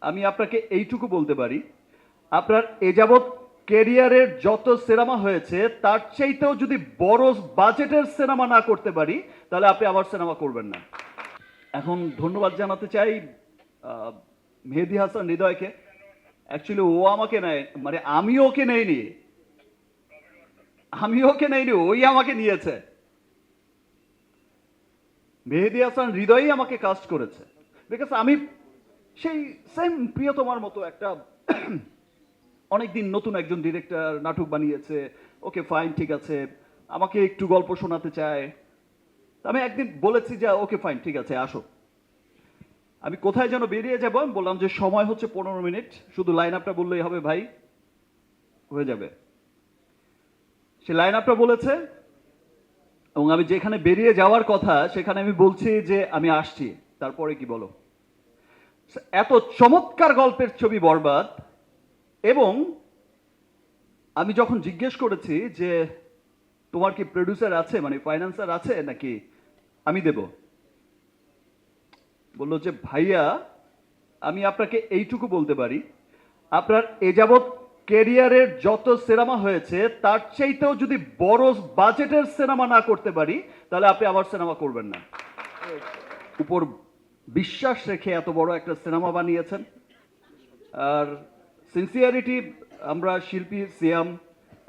আমি আপনাকে এইটুকু বলতে পারি, আপনার এ যাবৎ ক্যারিয়ারের যত সিনেমা হয়েছে তার চাইতেও যদি বড় বাজেটের সিনেমা না করতে পারি তাহলে আপনি আমার সিনেমা করবেন না। এখন ধন্যবাদ জানাতে চাই মেহেদী হাসান হৃদয়কে। অ্যাকচুয়ালি ও আমাকে নেয়, মানে আমি ওকে নেইনি, ওই আমাকে নিয়েছে। মেহেদী হাসান হৃদয়ই আমাকে কাস্ট করেছে, বিকজ আমি সেই সেম প্রিয়তমার মতো একটা অনেকদিন নতুন একজন ডিরেক্টর নাটক বানিয়েছে, ওকে ফাইন, ঠিক আছে, আমাকে একটু গল্প শোনাতে চায়। আমি একদিন বলেছি যে ওকে ফাইন, ঠিক আছে, আসো। আমি কোথায় যেন বেরিয়ে যাবো, আমি বললাম যে সময় হচ্ছে 15 মিনিট, শুধু লাইন আপটা বললেই হবে ভাই, হয়ে যাবে। সে লাইন আপটা বলেছে এবং আমি যেখানে বেরিয়ে যাওয়ার কথা সেখানে আমি বলছি যে আমি আসছি, তারপরে কি বলো। এত চমৎকার গল্পের ছবি বরবাদ। এবং আমি যখন জিজ্ঞেস করেছি যে তোমার কি প্রডিউসার আছে, মানে ফাইন্যান্সার আছে নাকি আমি দেব, বললো যে ভাইয়া আমি আপনাকে এইটুকু বলতে পারি, আপনার এ যাবৎ ক্যারিয়ারের যত সিনেমা হয়েছে তার চাইতেও যদি বড় বাজেটের সিনেমা না করতে পারি তাহলে আপনি আমার সিনেমা করবেন না। উপর বিশ্বাস রেখে এত বড় একটা সিনেমা বানিয়েছেন। আর সিনসিয়ারিটি, আমরা শিল্পী সিয়াম,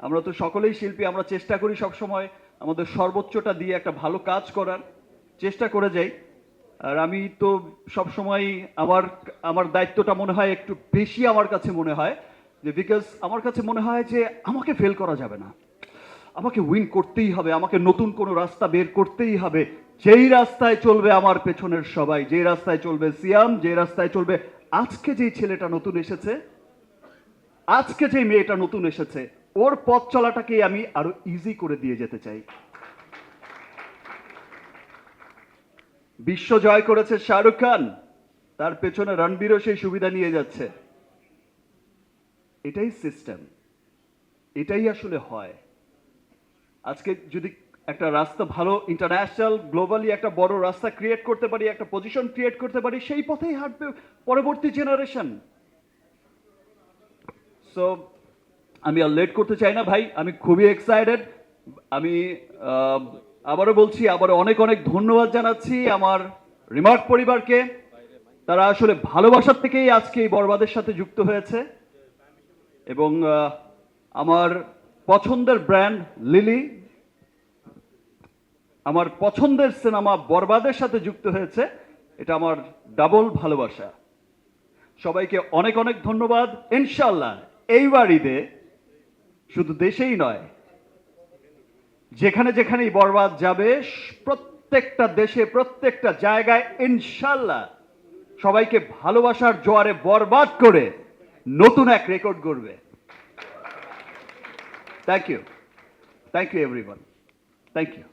আমরা তো সকলেই শিল্পী, আমরা চেষ্টা করি সবসময় আমাদের সর্বোচ্চটা দিয়ে একটা ভালো কাজ করার চেষ্টা করে যাই। আর আমি তো সবসময় আমার আমার দায়িত্বটা মনে হয় একটু বেশি আমার কাছে মনে হয়, যে বিকজ আমার কাছে মনে হয় যে আমাকে ফেল করা যাবে না, আমাকে উইন করতেই হবে, আমাকে নতুন কোনো রাস্তা বের করতেই হবে। যেই রাস্তায় চলবে আমার পেছনের সবাই, যে রাস্তায় চলবে সিয়াম, যে রাস্তায় চলবে আজকে যেই ছেলেটা নতুন এসেছে, আজকে যে মেয়েটা নতুন এসেছে, ওর পথ চলাটাকে আমি আরো ইজি করে দিয়ে যেতে চাই। বিশ্ব জয় করেছে শাহরুখ খান, তার পেছনে রণবীরও সেই সুবিধা নিয়ে যাচ্ছে। এটাই সিস্টেম, এটাই আসলে হয়। আজকে যদি একটা রাস্তা ভালো ইন্টারন্যাশনাল গ্লোবালি একটা বড় রাস্তা ক্রিয়েট করতে পারি, একটা পজিশন ক্রিয়েট করতে পারি, সেই পথেই হাঁটবে পরবর্তী জেনারেশন। সো আমি আর লেট করতে চাই না ভাই, আমি খুবই এক্সাইটেড। আমি আবারও বলছি, আবার অনেক অনেক ধন্যবাদ জানাচ্ছি আমার রিমার্ক পরিবারকে। তারা আসলে ভালোবাসার থেকেই আজকে এই বরবাদের সাথে যুক্ত হয়েছে। এবং আমার পছন্দের ব্র্যান্ড লিলি, আমার পছন্দের সিনেমা বরবাদের সাথে যুক্ত হয়েছে, এটা আমার ডাবল ভালোবাসা। সবাইকে অনেক অনেক ধন্যবাদ। ইনশাল্লাহ এইবার ঈদে শুধু দেশেই নয়, যেখানে যেখানেই বরবাদ যাবে, প্রত্যেকটা দেশে প্রত্যেকটা জায়গায় ইনশাল্লাহ সবাইকে ভালোবাসার জোয়ারে বরবাদ করে নতুন এক রেকর্ড গড়বে। Thank you everyone, thank you.